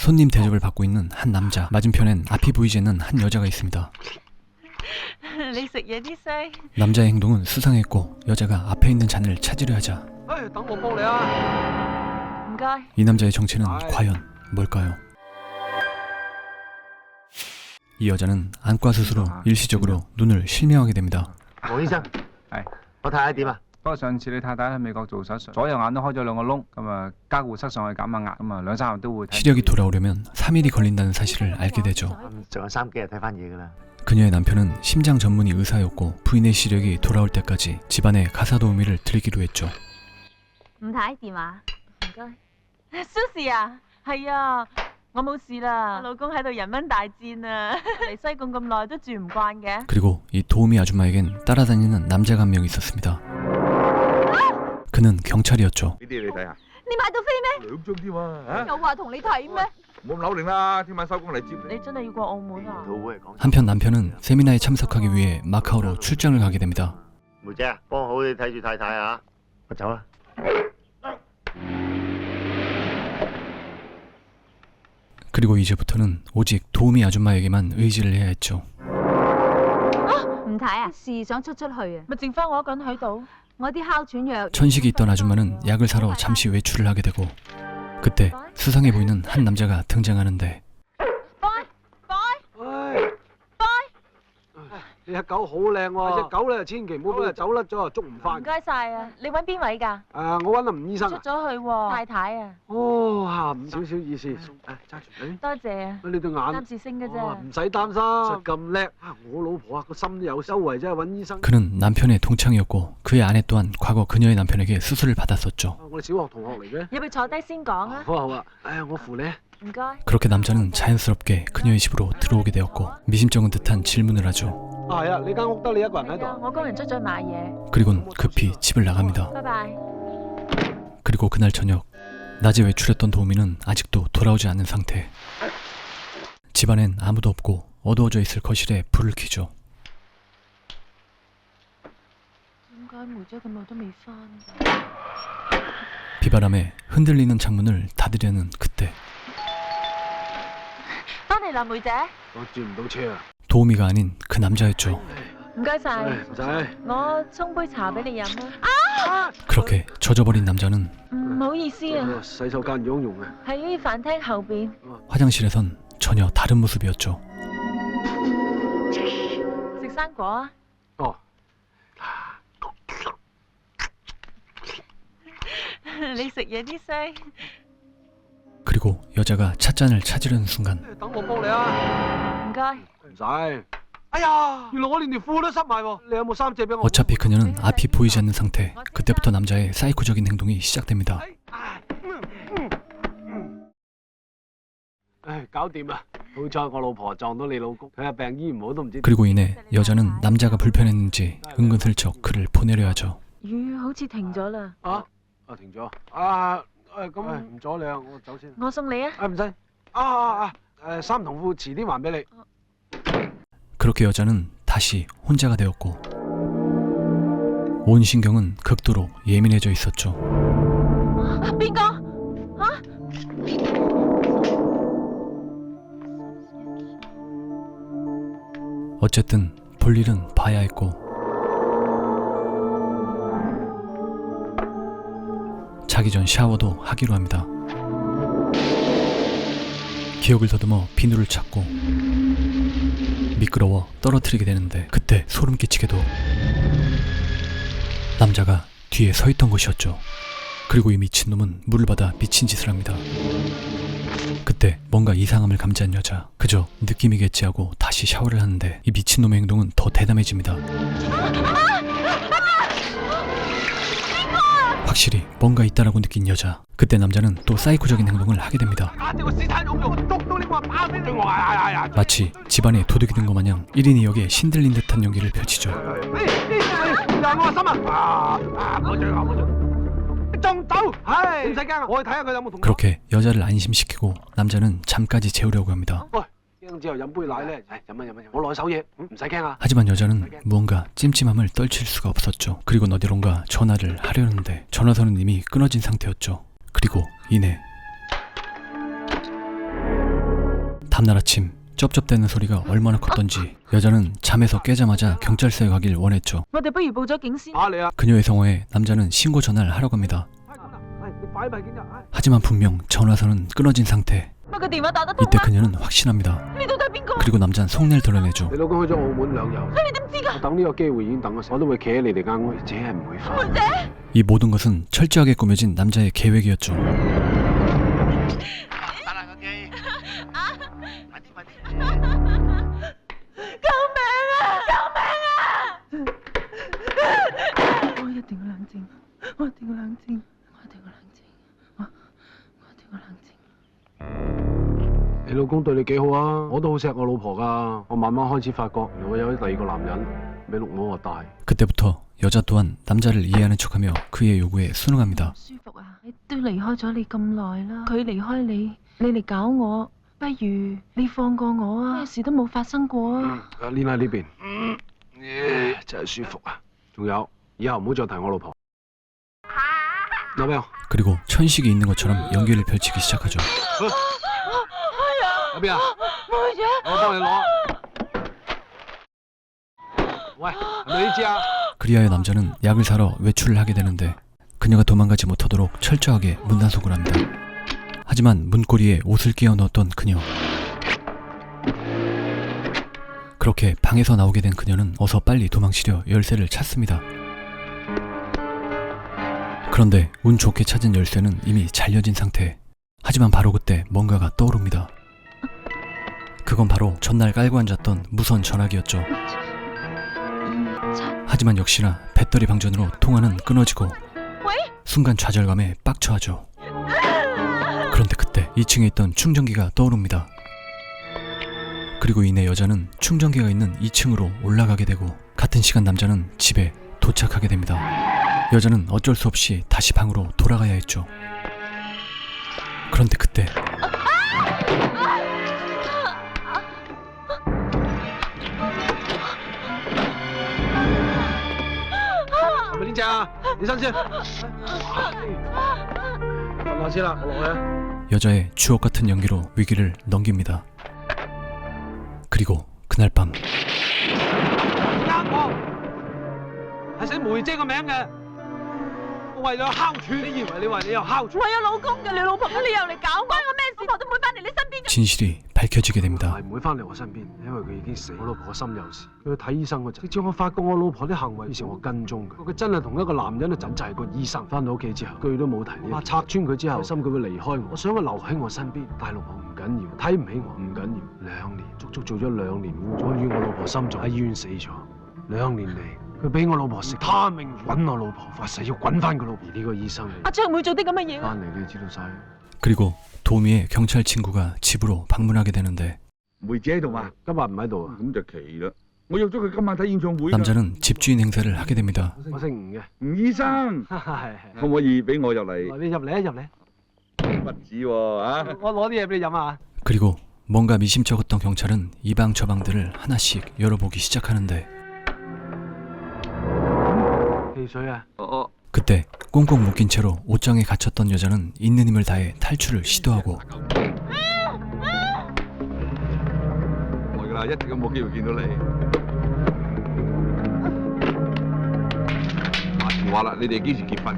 손님 대접을 받고 있는 한 남자, 맞은편엔 앞이 보이지 않는 한 여자가 있습니다. 남자의 행동은 수상했고 여자가 앞에 있는 잔을 찾으려 하자 이 남자의 정체는 과연 뭘까요? 이 여자는 안과 수술로 일시적으로 눈을 실명하게 됩니다. 黃醫生，我睇下點啊？ 不過上次你太太喺美國做手術，左右眼都開咗兩個窿，咁啊加護室上去減下壓，咁啊兩三日都會睇。 시력이 돌아오려면 3일이 걸린다는 사실을 알게 되죠. 仲有3幾日睇翻嘢㗎啦。 그녀의 남편은 심장 전문의 의사였고 부인의 시력이 돌아올 때까지 집안에 가사 도우미를 드리기로 했죠. 吳太電話，唔該。Susie 啊，係啊，我冇事啦。老公喺度人蚊大戰啊，嚟西貢咁耐都住唔慣嘅。 그리고 이 도우미 아줌마에겐 따라다니는 남자가 한 명 있었습니다. 그는 경찰이었죠. 呢啲你睇下，你買到飛咩？ 2張添啊！ 有話同你睇咩？ 冇咁扭擰啦，聽晚收工嚟接你。 你真係要過澳門啊？ 한편 남편은 세미나에 참석하기 위해 마카오로 출장을 가게 됩니다. 梅姐，幫好你睇住太太啊！我走啦。 그리고 이제부터는 오직 도우미 아줌마에게만 의지를 해야 했죠. 吳太啊，是想出去啊？咪剩翻我一個人喺度。我啲哮喘藥。 천식이 있던 아줌마는 약을 사러 잠시 외출을 하게 되고 그때 수상해 보이는 한 남자가 등장하는데 你隻狗好靚喎，隻狗咧千祈唔好俾佢走甩咗，捉唔翻。唔該晒啊！你揾邊位㗎？我揾阿吳醫生出咗去喎，太太啊。哦，下午少少意思，揸住。多謝啊。你對眼暫時性嘅啫。唔使擔心，實咁叻我老婆個心都有周圍啫，揾醫生。 그는 남편의 동창이었고 그의 아내 또한 과거 그녀의 남편에게 수술을 받았었죠. 我哋小學同學嚟嘅。入去坐低先講啊。好啊，我扶你。 唔該。 그렇게 남자는 자연스럽게 그녀의 집으로 들어오게 되었고 미심쩍은 듯한 질문을 하죠. 係啊，你間屋得你一個人喺度。我工人出咗買嘢。 그리곤 급히 집을 나갑니다. 拜拜。 그리고 그날 저녁 낮에 외출했던 도우미는 아직도 돌아오지 않은 상태. 집안엔 아무도 없고 어두워져 있을 거실에 불을 켜죠. 點解梅姐咁耐都未返？ 비바람에 흔들리는 창문을 닫으려는 그때 返嚟啦，梅姐。我轉唔到車啊。 도우미가 아닌 그 남자였죠. 唔該晒。唔使。我沖杯茶俾你飲啊。 그렇게 젖어버린 남자는 唔好意思啊。洗手間用用啊。喺飯廳後邊。 화장실에선 전혀 다른 모습이었죠. 食生果啊。哦。你食嘢啲聲。 그리고 여자가 찻잔을 찾으려는 순간 等我幫你啊。唔該。唔使。哎呀，原來我連條褲都濕埋喎。你有冇衫借俾我？ 어차피 그녀는 앞이 보이지 않는 상태. 그때부터 남자의 사이코적인 행동이 시작됩니다. 唉，搞掂啦！好彩我老婆撞到你老公，佢嘅病醫唔好都唔知。 그리고 이내 여자는 남자가 불편했는지 은근슬쩍 그를 보내려 하죠. 雨好似停咗啦。停咗。咁唔阻你啊，我走先。我送你啊。唔使。衫同褲遲啲還俾你。 그렇게 여자는 다시 혼자가 되었고 온 신경은 극도로 예민해져 있었죠. 邊個？啊？ 어쨌든 볼 일은 봐야 했고 자기 전 샤워도 하기로 합니다. 기억을 더듬어 비누를 찾고 미끄러워 떨어뜨리게 되는데 그때 소름 끼치게도 남자가 뒤에 서 있던 것이었죠. 그리고 이 미친놈은 물을 받아 미친 짓을 합니다. 그때 뭔가 이상함을 감지한 여자 그저 느낌이겠지 하고 다시 샤워를 하는데 이 미친놈의 행동은 더 대담해집니다. 확실히 뭔가 있다라고 느낀 여자 그때 남자는 또 사이코적인 행동을 하게 됩니다. 마치 집안에 도둑이 든 것 마냥 1인 2역에 신들린 듯한 연기를 펼치죠. 그렇게 여자를 안심시키고 남자는 잠까지 재우려고 합니다. 하지만 여자는 무언가 찜찜함을 떨칠 수가 없었죠. 그리고 어디론가 전화를 하려는데 전화선은 이미 끊어진 상태였죠. 그리고 이내 다음날 아침 쩝쩝대는 소리가 얼마나 컸던지 여자는 잠에서 깨자마자 경찰서에 가길 원했죠. 我哋不如報咗警先。打你啊！ 그녀의 성화에 남자는 신고 전화를 하려고 합니다. 喂，你擺埋警察，哎 하지만 분명 전화선은 끊어진 상태. 乜個電話打得通 이때 啊？ 그녀는 확신합니다. 你到底係邊個？ 그리고 남자는 속내를 드러내죠. 你老公去咗澳門旅遊，你點知㗎？我等呢個機會已經等咗，我都會企喺你哋間屋，姐係唔會翻。妹姐， 이 모든 것은 철저하게 꾸며진 남자의 계획이었죠. 打爛個機。快啲快啲！救命啊！救命啊！我一定要冷靜，我一定要冷靜，我一定要冷靜，我一定要冷靜。你老公對你幾好啊？我都好錫我老婆㗎。我慢慢開始發覺，如果有第二個男人比綠帽我大。 그때부터 여자 또한 남자를 이해하는 척하며 그의 요구에 순응합니다. 舒服啊！你都離開咗你咁耐啦，佢離開你，你嚟搞我，不如你放過我啊！咩事都冇發生過啊！阿 Lina 呢邊，真係舒服啊！仲有，以後唔好再提我老婆。有咩？ 그리고 천식이 있는 것처럼 연기를 펼치기 시작하죠. 喺邊啊？妹姐，我幫你攞。喂，係咪呢支啊？ 그리하여 남자는 약을 사러 외출을 하게 되는데 그녀가 도망가지 못하도록 철저하게 문단속을 합니다. 하지만 문고리에 옷을 끼워 넣었던 그녀. 그렇게 방에서 나오게 된 그녀는 어서 빨리 도망치려 열쇠를 찾습니다. 그런데 운 좋게 찾은 열쇠는 이미 잘려진 상태. 하지만 바로 그때 뭔가가 떠오릅니다. 그건 바로 전날 깔고 앉았던 무선 전화기였죠. 하지만 역시나 배터리 방전으로 통화는 끊어지고 순간 좌절감에 빡쳐하죠. 그런데 그때 2층에 있던 충전기가 떠오릅니다. 그리고 이내 여자는 충전기가 있는 2층으로 올라가게 되고 같은 시간 남자는 집에 도착하게 됩니다. 여자는 어쩔 수 없이 다시 방으로 돌아가야 했죠. 그런데 그때係咪呢隻啊？你先先。瞓下先啦，我落去啊。 여자의 주옥 같은 연기로 위기를 넘깁니다. 그리고 그날 밤 呃我，係寫梅姐個名嘅。我為咗哮喘，你以為你話你有哮喘？我有老公嘅，你老婆嘅理由嚟搞我，關我咩事？老婆都唔會翻嚟你身邊嘅。 진실이 밝혀지게 됩니다. 係唔會翻嚟我身邊，因為佢已經死。我老婆個心有事，佢去睇醫生嗰陣，直至我發覺我老婆啲行為，於是我跟蹤佢。佢真係同一個男人嗰陣就係個醫生。翻到屋企之後，句都冇提呢。拆穿佢之後，心佢會離開我。我想佢留喺我身邊，但係老婆唔緊要，睇唔起我唔緊要。2年，足足做咗2年污，我與我老婆心臟喺醫院死咗。2年嚟。 佢俾我老婆食他命，滾我老婆，發誓要滾翻佢老婆。而呢個醫生，阿張唔會做啲咁嘅嘢。翻嚟你知道晒。 그리고 도미의 경찰 친구가 집으로 방문하게 되는데 梅姐喺度嘛？今日唔喺度啊？咁就奇啦！我約咗佢今晚睇演唱會㗎。 남자는 집주인 행세를 하게 됩니다. 我姓吳嘅。吳醫生，係可唔可以俾我入嚟？你入嚟啊，入嚟。不止喎啊！我攞啲嘢俾你飲啊。 그리고 뭔가 미심쩍었던 경찰은 이 방 저 방들을 하나씩 열어보기 시작하는데 汽水啊。 그때 꽁꽁 묶인 채로 옷장에 갇혔던 여자는 있는 힘을 다해 탈출을 시도하고 我㗎啦，一直都冇機會見到你。話時話啦，你哋幾時結婚？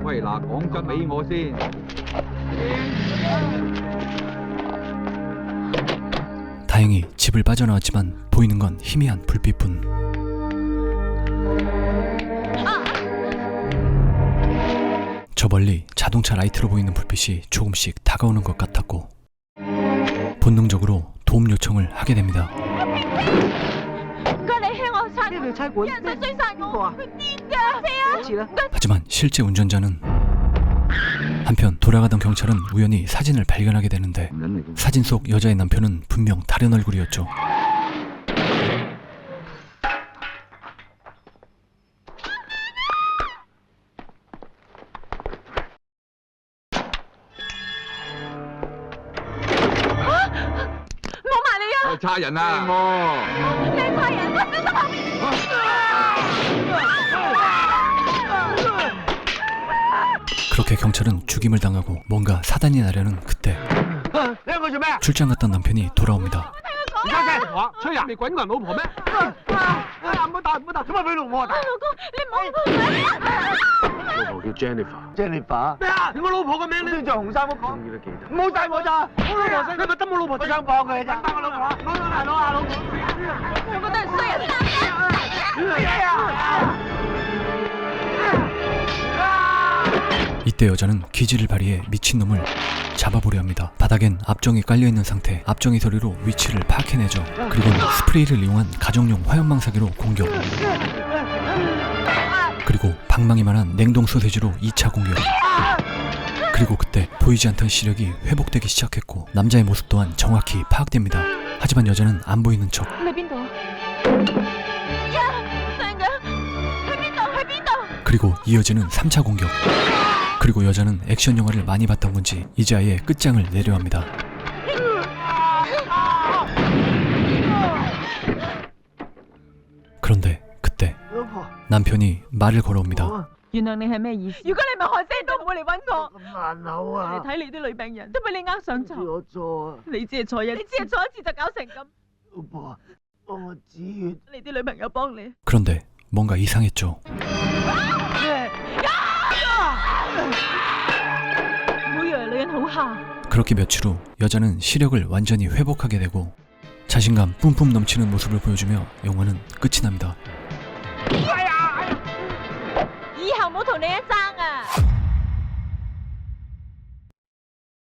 喂，嗱，講真俾我先。 다행히 집을 빠져나왔지만 보이는 건 희미한 불빛뿐. 저 멀리 자동차 라이트로 보이는 불빛이 조금씩 다가오는 것 같았고 본능적으로 도움 요청을 하게 됩니다. 唔該你輕我殺，呢條差館有人想追殺我，啊？佢癲㗎，次啦。 하지만 실제 운전자는 한편 돌아가던 경찰은 우연히 사진을 발견하게 되는데 男嚟㗎。 사진 속 여자의 남편은 분명 다른 얼굴이었죠. 어, 差人啊！你係壞人，我小心後面。 그렇게 경찰은 죽임을 당하고 뭔가 사단이 나려는 그때 你喺度做咩？ 출장 갔던 남편이 돌아옵니다. 你家姐，我吹啊！你滾我人老婆咩？唔好打唔好打！做乜俾老婆打？老公，你唔好老婆叫 Jennifer。 Jennifer，咩啊？我老婆個名你着紅衫嗰個，終於都記得。唔好帶我咋？我老婆你咪得我老婆我想幫佢咋？幫我老婆，攞下老婆。我覺得係衰人。 이때 여자는 기지를 발휘해 미친놈을 잡아보려 합니다. 바닥엔 압정이 깔려있는 상태, 압정이 소리로 위치를 파악해내죠. 그리고는 스프레이를 이용한 가정용 화염망사기로 공격. 그리고 방망이만한 냉동 소세지로 2차 공격. 그리고 그때 보이지 않던 시력이 회복되기 시작했고 남자의 모습 또한 정확히 파악됩니다. 하지만 여자는 안 보이는 척. 你邊度？呀，細嘅，去邊度？去邊度？ 그리고 이어지는 3차 공격. 그리고 여자는 액션 영화를 많이 봤던 건지 이제 아예 끝장을 내려 합니다. 그런데 그때 老婆， 남편이 말을 걸어옵니다. 原諒你係咩意思？如果你唔係害死都唔會嚟揾我。咁難口啊！你睇你啲女病人都俾你呃上床，我錯啊！你只係錯一，你只係錯一次就搞成咁。老婆，幫我止血。你啲女朋友幫你。 그런데 뭔가 이상했죠. 唔好以為女人好蝦。 그렇게 며칠 후 여자는 시력을 완전히 회복하게 되고 자신감 뿜뿜 넘치는 모습을 보여주며 영화는 끝이 납니다. 以後唔好同你一爭啊！